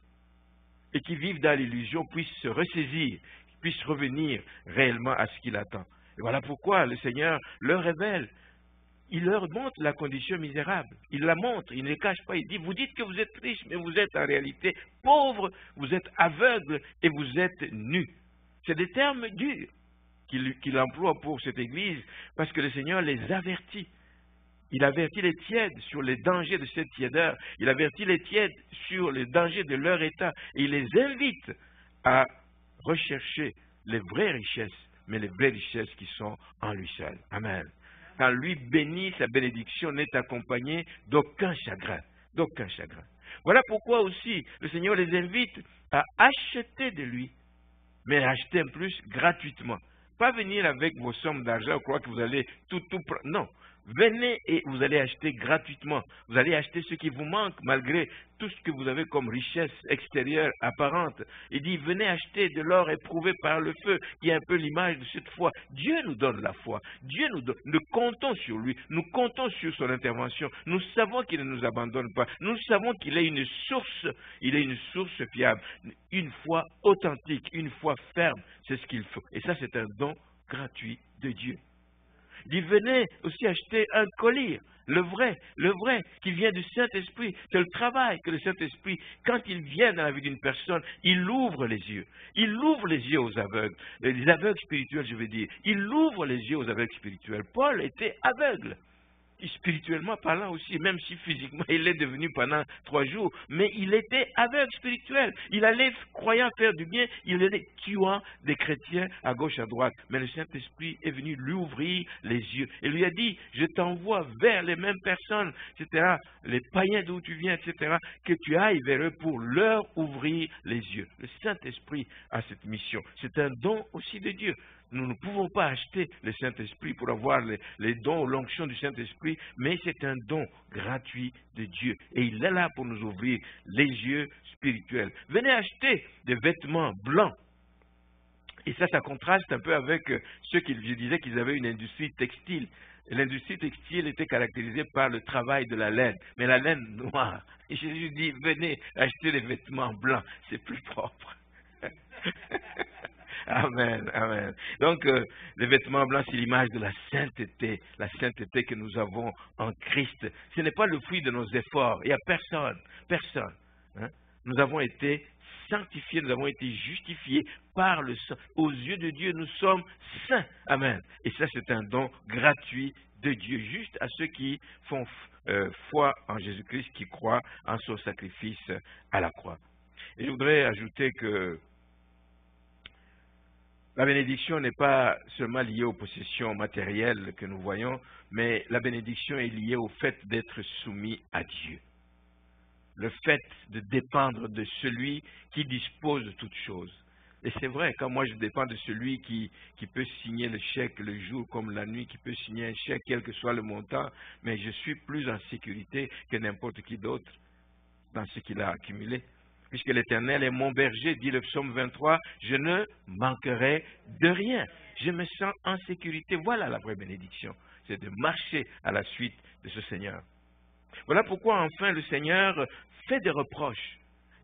et qui vivent dans l'illusion puissent se ressaisir, puissent revenir réellement à ce qu'il attend. Et voilà pourquoi le Seigneur leur révèle. Il leur montre la condition misérable. Il la montre, il ne les cache pas. Il dit, vous dites que vous êtes riches, mais vous êtes en réalité pauvres, vous êtes aveugles et vous êtes nus. C'est des termes durs qu'il emploie pour cette église parce que le Seigneur les avertit. Il avertit les tièdes sur les dangers de cette tiédeur. Il avertit les tièdes sur les dangers de leur état. Et il les invite à rechercher les vraies richesses, mais les vraies richesses qui sont en lui seul. Amen. Quand lui bénit, sa bénédiction n'est accompagnée d'aucun chagrin. D'aucun chagrin. Voilà pourquoi aussi le Seigneur les invite à acheter de lui, mais acheter en plus gratuitement. Pas venir avec vos sommes d'argent, croire que vous allez tout prendre. Non. Venez et vous allez acheter gratuitement. Vous allez acheter ce qui vous manque malgré tout ce que vous avez comme richesse extérieure apparente. Il dit, venez acheter de l'or éprouvé par le feu, qui est un peu l'image de cette foi. Dieu nous donne la foi. Dieu nous donne. Nous comptons sur lui. Nous comptons sur son intervention. Nous savons qu'il ne nous abandonne pas. Nous savons qu'il est une source. Il est une source fiable. Une foi authentique, une foi ferme. C'est ce qu'il faut. Et ça, c'est un don gratuit de Dieu. Il dit, venez aussi acheter un collier, le vrai, qui vient du Saint-Esprit. C'est le travail que le Saint-Esprit, quand il vient dans la vie d'une personne, il ouvre les yeux. Il ouvre les yeux aux aveugles, les aveugles spirituels, je veux dire. Il ouvre les yeux aux aveugles spirituels. Paul était aveugle. Spirituellement parlant aussi, même si physiquement il est devenu pendant 3 jours, mais il était aveugle spirituel. Il allait, croyant faire du bien, il allait tuant des chrétiens à gauche, à droite. Mais le Saint-Esprit est venu lui ouvrir les yeux. Et lui a dit, je t'envoie vers les mêmes personnes, etc., les païens d'où tu viens, etc., que tu ailles vers eux pour leur ouvrir les yeux. Le Saint-Esprit a cette mission. C'est un don aussi de Dieu. Nous ne pouvons pas acheter le Saint-Esprit pour avoir les dons, l'onction du Saint-Esprit, mais c'est un don gratuit de Dieu. Et il est là pour nous ouvrir les yeux spirituels. Venez acheter des vêtements blancs. Et ça contraste un peu avec ceux qui, je disais qu'ils avaient une industrie textile. L'industrie textile était caractérisée par le travail de la laine, mais la laine noire. Et Jésus dit, venez acheter des vêtements blancs, c'est plus propre. Amen, amen. Donc, les vêtements blancs, c'est l'image de la sainteté que nous avons en Christ. Ce n'est pas le fruit de nos efforts. Il n'y a personne. Hein? Nous avons été sanctifiés, nous avons été justifiés par le sang. Aux yeux de Dieu, nous sommes saints. Amen. Et ça, c'est un don gratuit de Dieu, juste à ceux qui font foi en Jésus-Christ, qui croient en son sacrifice à la croix. Et je voudrais ajouter que la bénédiction n'est pas seulement liée aux possessions matérielles que nous voyons, mais la bénédiction est liée au fait d'être soumis à Dieu. Le fait de dépendre de celui qui dispose de toutes choses. Et c'est vrai, quand moi je dépends de celui qui peut signer le chèque le jour comme la nuit, qui peut signer un chèque quel que soit le montant, mais je suis plus en sécurité que n'importe qui d'autre dans ce qu'il a accumulé. Puisque l'Éternel est mon berger, dit le psaume 23, je ne manquerai de rien. Je me sens en sécurité. Voilà la vraie bénédiction. C'est de marcher à la suite de ce Seigneur. Voilà pourquoi enfin le Seigneur fait des reproches.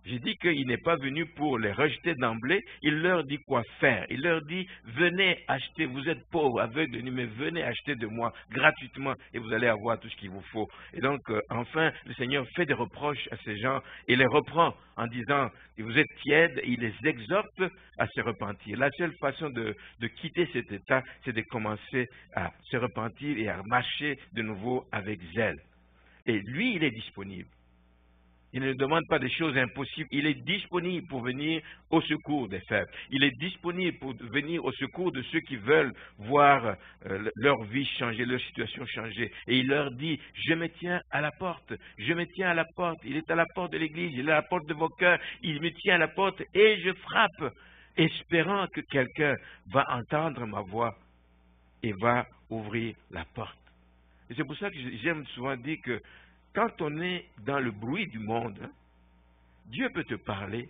J'ai dit qu'il n'est pas venu pour les rejeter d'emblée. Il leur dit quoi faire. Il leur dit, venez acheter, vous êtes pauvres, aveugles, mais venez acheter de moi gratuitement et vous allez avoir tout ce qu'il vous faut. Et donc, enfin, le Seigneur fait des reproches à ces gens et les reprend en disant, vous êtes tièdes, et il les exhorte à se repentir. La seule façon de quitter cet état, c'est de commencer à se repentir et à marcher de nouveau avec zèle. Et lui, il est disponible. Il ne demande pas des choses impossibles. Il est disponible pour venir au secours des faibles. Il est disponible pour venir au secours de ceux qui veulent voir leur vie changer, leur situation changer. Et il leur dit, je me tiens à la porte. Je me tiens à la porte. Il est à la porte de l'église. Il est à la porte de vos cœurs. Il me tient à la porte et je frappe, espérant que quelqu'un va entendre ma voix et va ouvrir la porte. Et c'est pour ça que j'aime souvent dire que quand on est dans le bruit du monde, Dieu peut te parler,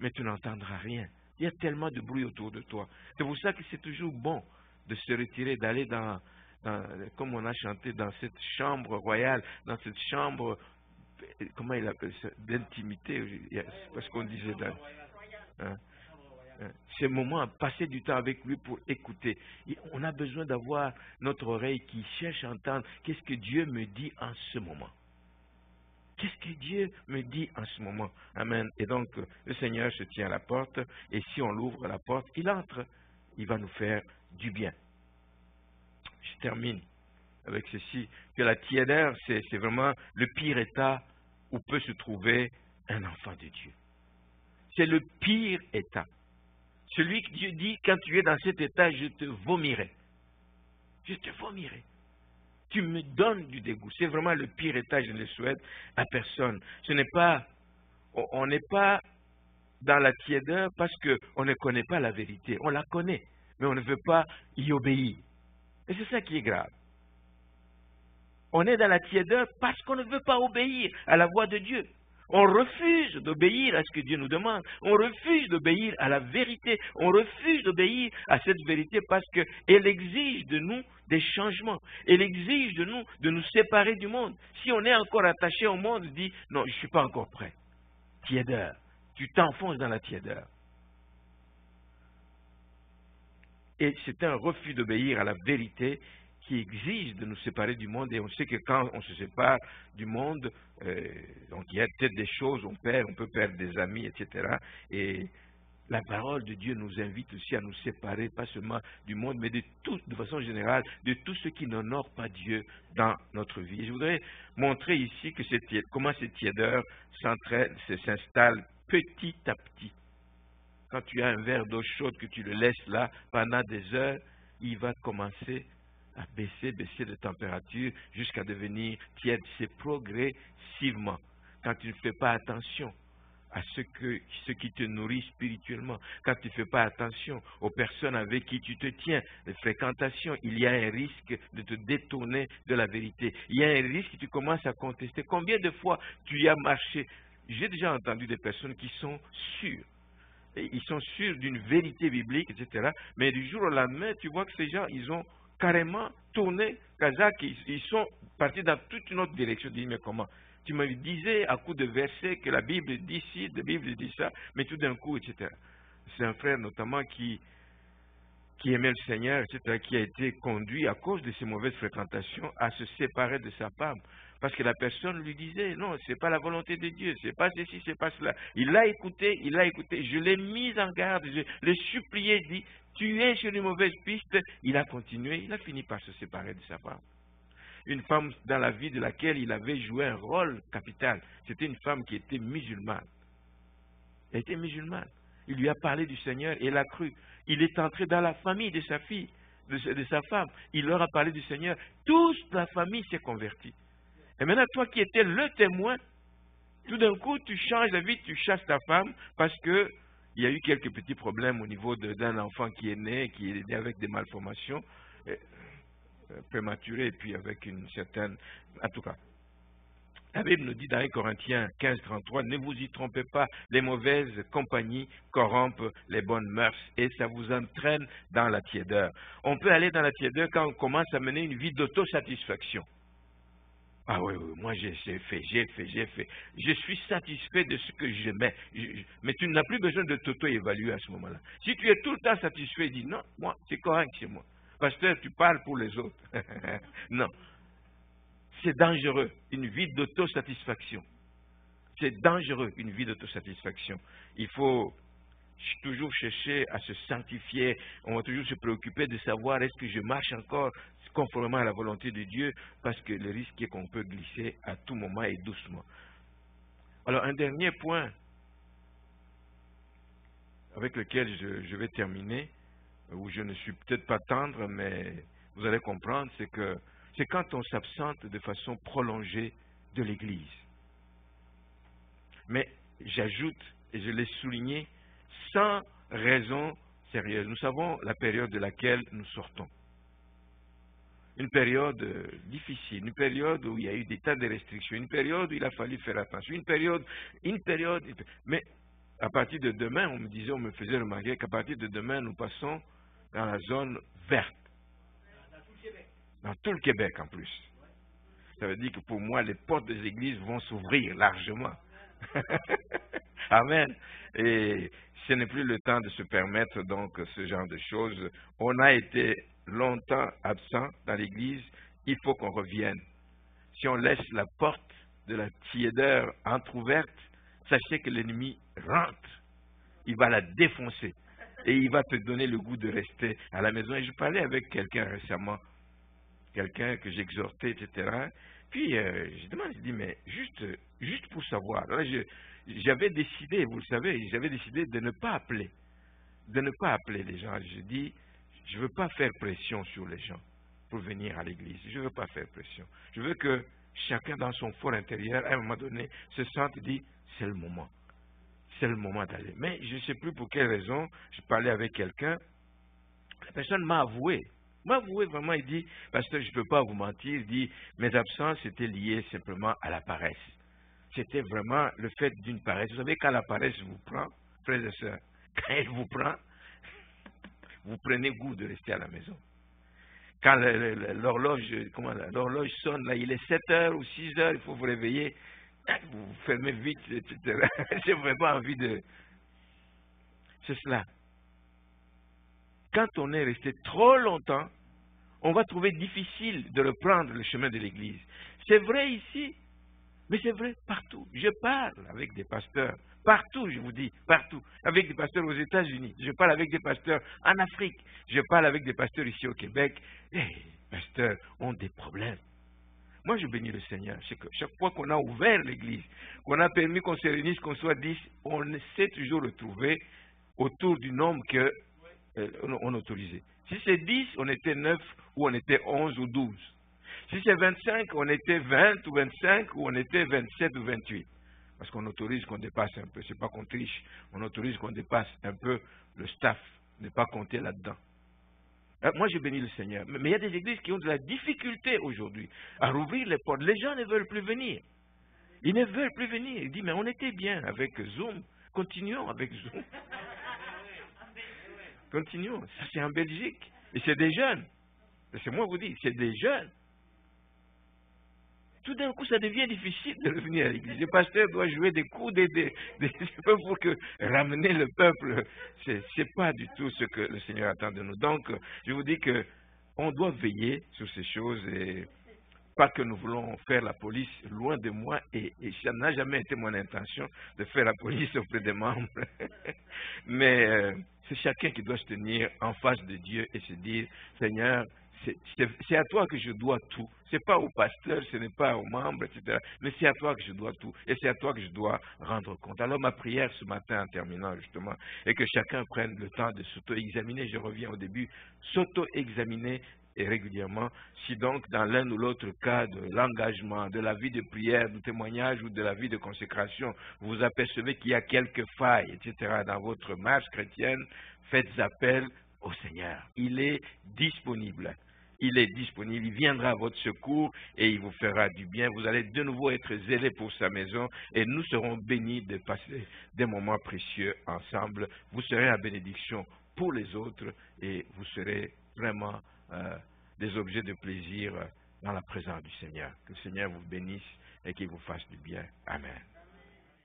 mais tu n'entendras rien. Il y a tellement de bruit autour de toi. C'est pour ça que c'est toujours bon de se retirer, d'aller dans, comme on a chanté, dans cette chambre royale, dans cette chambre, comment il appelle ça, d'intimité, c'est pas ce qu'on disait dans... Ce moment, passer du temps avec lui pour écouter. Et on a besoin d'avoir notre oreille qui cherche à entendre qu'est-ce que Dieu me dit en ce moment. Qu'est-ce que Dieu me dit en ce moment? Amen. Et donc, le Seigneur se tient à la porte, et si on l'ouvre la porte, il entre. Il va nous faire du bien. Je termine avec ceci, que la tiédeur, c'est vraiment le pire état où peut se trouver un enfant de Dieu. C'est le pire état. Celui que Dieu dit, quand tu es dans cet état, je te vomirai. Je te vomirai. Tu me donnes du dégoût. C'est vraiment le pire état, je ne le souhaite à personne. On n'est pas dans la tiédeur parce qu'on ne connaît pas la vérité. On la connaît, mais on ne veut pas y obéir. Et c'est ça qui est grave. On est dans la tiédeur parce qu'on ne veut pas obéir à la voix de Dieu. On refuse d'obéir à ce que Dieu nous demande. On refuse d'obéir à la vérité. On refuse d'obéir à cette vérité parce qu'elle exige de nous des changements. Elle exige de nous séparer du monde. Si on est encore attaché au monde, on dit non, je ne suis pas encore prêt. Tiédeur. Tu t'enfonces dans la tiédeur. Et c'est un refus d'obéir à la vérité qui exige de nous séparer du monde. Et on sait que quand on se sépare du monde, donc il y a peut-être des choses, on peut perdre des amis, etc. Et la parole de Dieu nous invite aussi à nous séparer, pas seulement du monde, mais de façon générale, de tout ce qui n'honore pas Dieu dans notre vie. Et je voudrais montrer ici que comment cette tiédeur s'installe petit à petit. Quand tu as un verre d'eau chaude que tu le laisses là pendant des heures, il va commencer à baisser de température jusqu'à devenir tiède. C'est progressivement. Quand tu ne fais pas attention à ce qui te nourrit spirituellement, quand tu ne fais pas attention aux personnes avec qui tu te tiens, les fréquentations, il y a un risque de te détourner de la vérité. Il y a un risque que tu commences à contester. Combien de fois tu y as marché? J'ai déjà entendu des personnes qui sont sûres. Et ils sont sûrs d'une vérité biblique, etc. Mais du jour au lendemain, tu vois que ces gens, ils ont carrément tourné Kazakh, ils sont partis dans toute une autre direction. Tu dis, mais comment? Tu me disais à coup de versets que la Bible dit ci, la Bible dit ça, mais tout d'un coup, etc. C'est un frère notamment qui aimait le Seigneur, etc., qui a été conduit à cause de ses mauvaises fréquentations à se séparer de sa femme. Parce que la personne lui disait, non, ce n'est pas la volonté de Dieu, c'est pas ceci, c'est pas cela. Il l'a écouté, je l'ai mis en garde, je l'ai supplié, dit, tu es sur une mauvaise piste. Il a continué, il a fini par se séparer de sa femme. Une femme dans la vie de laquelle il avait joué un rôle capital. C'était une femme qui était musulmane. Elle était musulmane. Il lui a parlé du Seigneur et elle a cru. Il est entré dans la famille de sa fille, de sa femme. Il leur a parlé du Seigneur. Toute la famille s'est convertie. Et maintenant, toi qui étais le témoin, tout d'un coup, tu changes la vie, tu chasses ta femme parce que il y a eu quelques petits problèmes au niveau d'un enfant qui est né avec des malformations prématurées et puis avec une certaine... En tout cas, la Bible nous dit dans 1 Corinthiens 15, 33, ne vous y trompez pas, les mauvaises compagnies corrompent les bonnes mœurs et ça vous entraîne dans la tiédeur. On peut aller dans la tiédeur quand on commence à mener une vie d'autosatisfaction. Ah oui, moi j'ai fait. Je suis satisfait de ce que j'aimais. Mais tu n'as plus besoin de t'auto-évaluer à ce moment-là. Si tu es tout le temps satisfait, dis non, moi, c'est correct chez moi. Pasteur, tu parles pour les autres. Non. C'est dangereux, une vie d'autosatisfaction. C'est dangereux, une vie d'autosatisfaction. Il faut toujours chercher à se sanctifier. On va toujours se préoccuper de savoir est-ce que je marche encore conformément à la volonté de Dieu, parce que le risque est qu'on peut glisser à tout moment et doucement. Alors, un dernier point avec lequel je vais terminer, où je ne suis peut-être pas tendre, mais vous allez comprendre, c'est quand on s'absente de façon prolongée de l'Église. Mais j'ajoute, et je l'ai souligné, sans raison sérieuse. Nous savons la période de laquelle nous sortons. Une période difficile, une période où il y a eu des tas de restrictions, une période où il a fallu faire attention, une période, mais à partir de demain, on me faisait remarquer qu'à partir de demain, nous passons dans la zone verte. Dans tout le Québec en plus. Ça veut dire que pour moi, les portes des églises vont s'ouvrir largement. Amen. Et ce n'est plus le temps de se permettre donc ce genre de choses. On a été longtemps absent dans l'église, il faut qu'on revienne. Si on laisse la porte de la tiédeur entrouverte, sachez que l'ennemi rentre. Il va la défoncer. Et il va te donner le goût de rester à la maison. Et je parlais avec quelqu'un récemment quelqu'un que j'exhortais, etc. Puis je demande, je dis, mais juste pour savoir. J'avais décidé, vous le savez, j'avais décidé de ne pas appeler les gens. Je dis, je ne veux pas faire pression sur les gens pour venir à l'église. Je ne veux pas faire pression. Je veux que chacun dans son fort intérieur, à un moment donné, se sente et dit, c'est le moment. C'est le moment d'aller. Mais je ne sais plus pour quelle raison, je parlais avec quelqu'un, la personne m'a avoué vraiment, il dit, pasteur, je ne peux pas vous mentir, il dit, mes absences étaient liées simplement à la paresse. C'était vraiment le fait d'une paresse. Vous savez, quand la paresse vous prend, frères et sœurs, quand elle vous prend, vous prenez goût de rester à la maison. Quand l'horloge sonne, là, il est 7 heures ou 6 heures, il faut vous réveiller, vous fermez vite, etc. J'ai vraiment envie de... C'est cela. Quand on est resté trop longtemps, on va trouver difficile de reprendre le chemin de l'Église. C'est vrai ici, mais c'est vrai partout. Je parle avec des pasteurs, partout, je vous dis, partout. Avec des pasteurs aux États-Unis, je parle avec des pasteurs en Afrique, je parle avec des pasteurs ici au Québec. Les pasteurs ont des problèmes. Moi, je bénis le Seigneur. C'est que chaque fois qu'on a ouvert l'Église, qu'on a permis qu'on se réunisse, qu'on soit 10, on s'est toujours retrouvé autour du nombre qu'on autorisait. Si c'est 10, on était 9, ou on était 11 ou 12. Si c'est 25, on était 20 ou 25, ou on était 27 ou 28. Parce qu'on autorise qu'on dépasse un peu. Ce n'est pas qu'on triche. On autorise qu'on dépasse un peu le staff. Ne pas compter là-dedans. Moi, je bénis le Seigneur. Mais il y a des églises qui ont de la difficulté aujourd'hui à rouvrir les portes. Les gens ne veulent plus venir. Ils ne veulent plus venir. Ils disent, mais on était bien avec Zoom. Continuons avec Zoom. Continuons. Ça, c'est en Belgique. Et c'est des jeunes. C'est moi vous dis, c'est des jeunes. Tout d'un coup, ça devient difficile de revenir à l'église. Le pasteur doit jouer des coups pour ramener le peuple. C'est pas du tout ce que le Seigneur attend de nous. Donc, je vous dis que on doit veiller sur ces choses et pas que nous voulons faire la police, loin de moi, et ça n'a jamais été mon intention de faire la police auprès des membres. Mais c'est chacun qui doit se tenir en face de Dieu et se dire, Seigneur, c'est à toi que je dois tout. Ce n'est pas au pasteur, ce n'est pas aux membres, etc. Mais c'est à toi que je dois tout. Et c'est à toi que je dois rendre compte. Alors ma prière ce matin, en terminant justement, est que chacun prenne le temps de s'auto-examiner. Je reviens au début, s'auto-examiner et régulièrement. Si donc dans l'un ou l'autre cas de l'engagement, de la vie de prière, du témoignage ou de la vie de consécration, vous apercevez qu'il y a quelques failles, etc. dans votre marche chrétienne, faites appel au Seigneur. Il est disponible. Il est disponible, il viendra à votre secours et il vous fera du bien. Vous allez de nouveau être zélés pour sa maison et nous serons bénis de passer des moments précieux ensemble. Vous serez la bénédiction pour les autres et vous serez vraiment des objets de plaisir dans la présence du Seigneur. Que le Seigneur vous bénisse et qu'il vous fasse du bien. Amen.